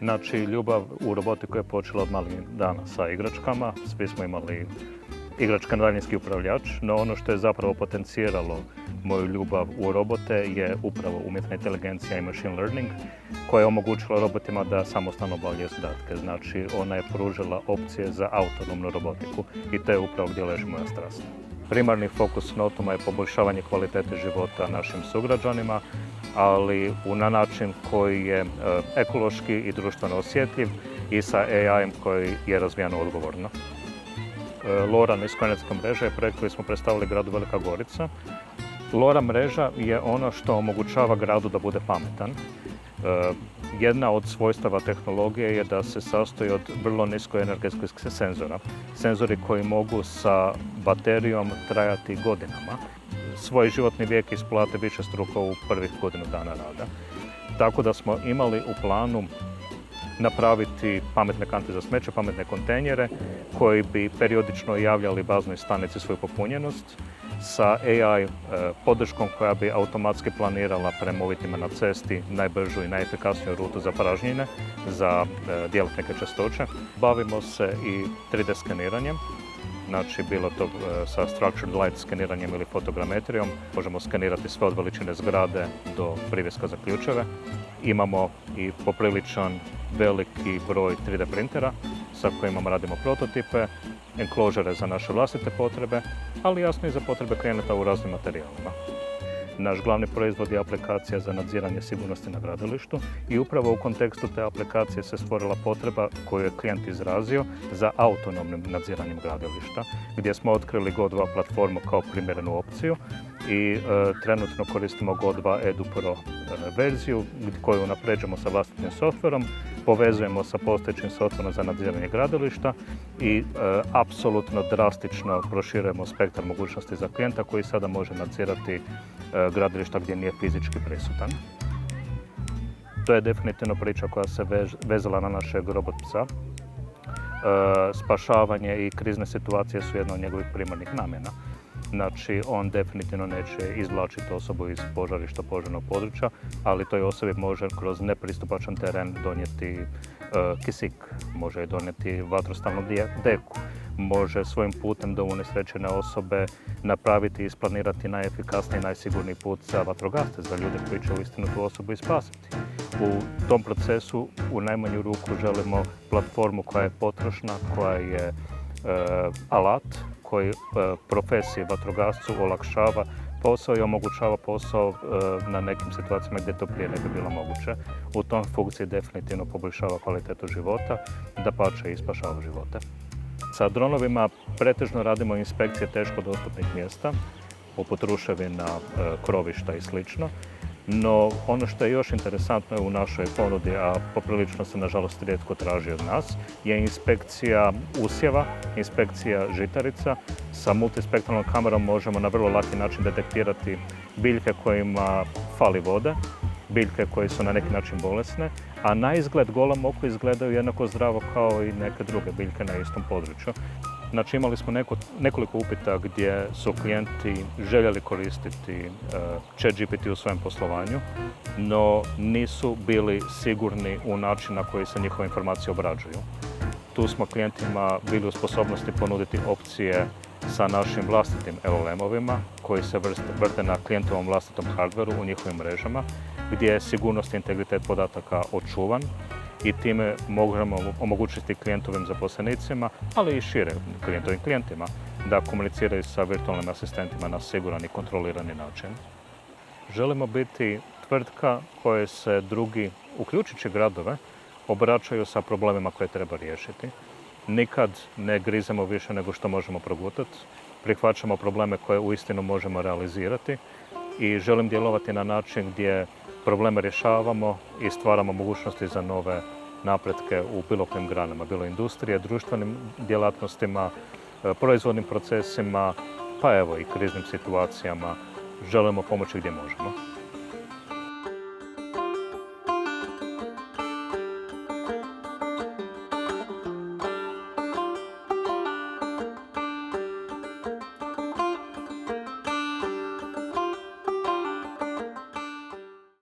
Znači, ljubav u robotiku je počela od malih dana sa igračkama. Svi smo imali igračka na daljinski upravljač, no ono što je zapravo potencijiralo moju ljubav u robote je upravo umjetna inteligencija i machine learning, koja je omogućila robotima da samostalno obavljaju zadatke. Znači, ona je pružila opcije za autonomnu robotiku i to je upravo gdje leži moja strast. Primarni fokus Notuma je poboljšavanje kvalitete života našim sugrađanima, ali na način koji je ekološki i društveno osjetljiv i sa AI-em koji je razvijano odgovorno. LoRa niskoenergetska mreža je projekt koji smo predstavili gradu Velika Gorica. LoRa mreža je ono što omogućava gradu da bude pametan. Jedna od svojstava tehnologije je da se sastoji od vrlo niskoenergetskih senzora. Senzori koji mogu sa baterijom trajati godinama. Svoj životni vijek isplate višestruko u prvih godinu dana rada. Tako da smo imali u planu napraviti pametne kante za smeće, pametne kontejnere koji bi periodično javljali baznoj stanici svoju popunjenost sa AI podrškom koja bi automatski planirala prema uvjetima na cesti najbržu i najefikasniju rutu za pražnjine, za djelatnike čistoće. Bavimo se i 3D skeniranjem. Znači, bilo to sa structured light skeniranjem ili fotogrametrijom. Možemo skenirati sve od veličine zgrade do privjeska za ključeve. Imamo i popriličan veliki broj 3D printera sa kojima radimo prototipe, enclosure za naše vlastite potrebe, ali jasno i za potrebe klijenata u raznim materijalima. Naš glavni proizvod je aplikacija za nadziranje sigurnosti na gradilištu i upravo u kontekstu te aplikacije se stvorila potreba koju je klijent izrazio za autonomnim nadziranjem gradilišta, gdje smo otkrili Go2 platformu kao primjerenu opciju i trenutno koristimo Go2 Edu Pro verziju koju unapređujemo sa vlastitim softverom, povezujemo sa postojećim softverom za nadziranje gradilišta i apsolutno drastično proširujemo spektar mogućnosti za klijenta koji sada može nadzirati gradilišta gdje nije fizički prisutan. To je definitivno priča koja se vezala na našeg robot psa. Spašavanje i krizne situacije su jedna od njegovih primarnih namjena. Znači, on definitivno neće izvlačiti osobu iz požarišta, požarnog područja, ali toj osobi može kroz nepristupačan teren donijeti kisik, može donijeti vatrostalnu deku, može svojim putem do unesrećene osobe napraviti i isplanirati najefikasniji i najsigurniji put za vatrogasce, za ljude koji će uistinu tu osobu i spasiti. U tom procesu u najmanju ruku želimo platformu koja je potrošna, koja je alat koji profesiji vatrogascu olakšava posao i omogućava posao na nekim situacijama gdje to prije ne bi bilo moguće. U tom funkciji definitivno poboljšava kvalitetu života, dapače i spašava živote. Sa dronovima pretežno radimo inspekcije teško dostupnih mjesta, poput ruševina, krovišta i sl. No, ono što je još interesantno u našoj ponudi, a poprilično se nažalost rijetko traži od nas, je inspekcija usjeva, inspekcija žitarica. Sa multispektralnom kamerom možemo na vrlo laki način detektirati biljke kojima fali vode, biljke koje su na neki način bolesne, a na izgled golom oko izgledaju jednako zdravo kao i neke druge biljke na istom području. Znači, imali smo nekoliko upita gdje su klijenti željeli koristiti ChatGPT u svojem poslovanju, no nisu bili sigurni u način na koji se njihove informacije obrađuju. Tu smo klijentima bili u sposobnosti ponuditi opcije sa našim vlastitim LLM-ovima koji se vrte na klijentovom vlastitom hardveru u njihovim mrežama, gdje je sigurnost i integritet podataka očuvan i time možemo omogućiti klijentovim zaposlenicima, ali i šire klijentovim klijentima, da komuniciraju sa virtualnim asistentima na siguran i kontrolirani način. Želimo biti tvrtka koje se drugi, uključujući gradove, obraćaju sa problemima koje treba riješiti. Nikad ne grizemo više nego što možemo progutati, prihvaćamo probleme koje uistinu možemo realizirati i želim djelovati na način gdje probleme rješavamo i stvaramo mogućnosti za nove napretke u bilo kojim granama, bilo industrije, društvenim djelatnostima, proizvodnim procesima, pa evo i kriznim situacijama. Želimo pomoći gdje možemo.